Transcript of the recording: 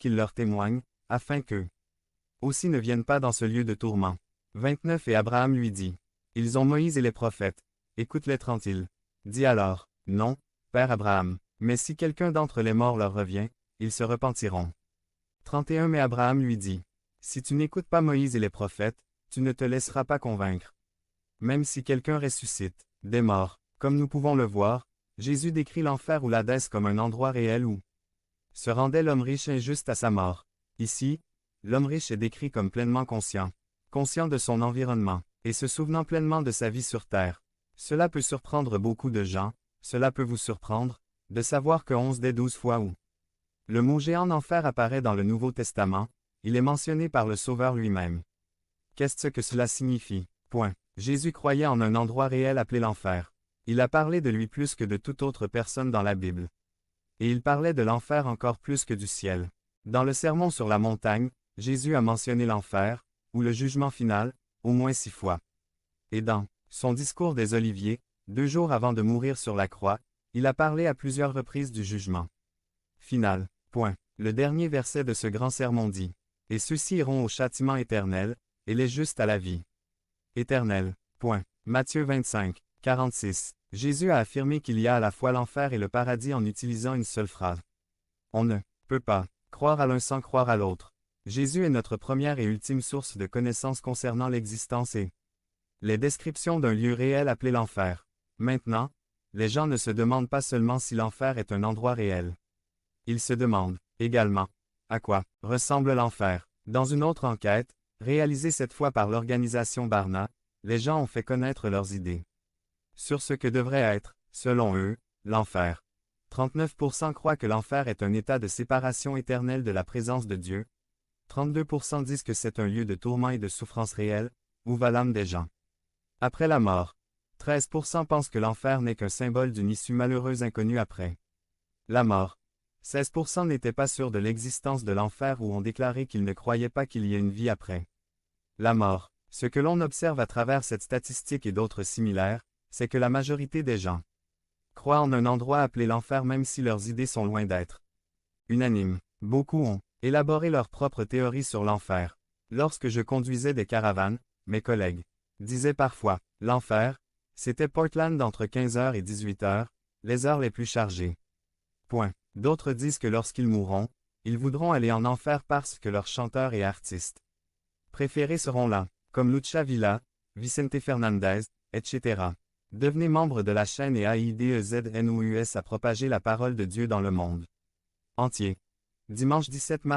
qu'il leur témoigne, afin qu'eux aussi ne viennent pas dans ce lieu de tourment. 29 Et Abraham lui dit, ils ont Moïse et les prophètes, écoute-les tranquilles. Dit alors, non, Père Abraham, mais si quelqu'un d'entre les morts leur revient, ils se repentiront. 31 Mais Abraham lui dit, si tu n'écoutes pas Moïse et les prophètes, tu ne te laisseras pas convaincre. Même si quelqu'un ressuscite des morts, comme nous pouvons le voir, Jésus décrit l'enfer ou l'Hadès comme un endroit réel où se rendait l'homme riche injuste à sa mort. Ici, l'homme riche est décrit comme pleinement conscient de son environnement, et se souvenant pleinement de sa vie sur terre. Cela peut surprendre beaucoup de gens, cela peut vous surprendre, de savoir que 11 des 12 fois où le mot géant enfer apparaît dans le Nouveau Testament, il est mentionné par le Sauveur lui-même. Qu'est-ce que cela signifie? Point. Jésus croyait en un endroit réel appelé l'enfer. Il a parlé de lui plus que de toute autre personne dans la Bible. Et il parlait de l'enfer encore plus que du ciel. Dans le Sermon sur la montagne, Jésus a mentionné l'enfer, ou le jugement final, au moins 6 fois. Et dans son discours des Oliviers, 2 jours avant de mourir sur la croix, il a parlé à plusieurs reprises du jugement final. Point. Le dernier verset de ce grand sermon dit, « Et ceux-ci iront au châtiment éternel, et les justes à la vie éternelle. » Point. Matthieu 25, 46. Jésus a affirmé qu'il y a à la fois l'enfer et le paradis en utilisant une seule phrase. On ne peut pas croire à l'un sans croire à l'autre. Jésus est notre première et ultime source de connaissances concernant l'existence et les descriptions d'un lieu réel appelé l'enfer. Maintenant, les gens ne se demandent pas seulement si l'enfer est un endroit réel. Ils se demandent, également, à quoi ressemble l'enfer. Dans une autre enquête, réalisée cette fois par l'organisation Barna, les gens ont fait connaître leurs idées sur ce que devrait être, selon eux, l'enfer. 39% croient que l'enfer est un état de séparation éternelle de la présence de Dieu. 32% disent que c'est un lieu de tourment et de souffrance réelle, où va l'âme des gens après la mort. 13% pensent que l'enfer n'est qu'un symbole d'une issue malheureuse inconnue après la mort. 16% n'étaient pas sûrs de l'existence de l'enfer ou ont déclaré qu'ils ne croyaient pas qu'il y ait une vie après la mort. Ce que l'on observe à travers cette statistique et d'autres similaires, c'est que la majorité des gens croient en un endroit appelé l'enfer même si leurs idées sont loin d'être unanimes. Beaucoup ont élaboré leur propre théorie sur l'enfer. Lorsque je conduisais des caravanes, mes collègues disaient parfois, l'enfer, c'était Portland entre 15h et 18h, les heures les plus chargées. Point. D'autres disent que lorsqu'ils mourront, ils voudront aller en enfer parce que leurs chanteurs et artistes préférés seront là, comme Lucha Villa, Vicente Fernandez, etc. Devenez membre de la chaîne et AIDEZNOUS à propager la parole de Dieu dans le monde entier. Dimanche 17 mars.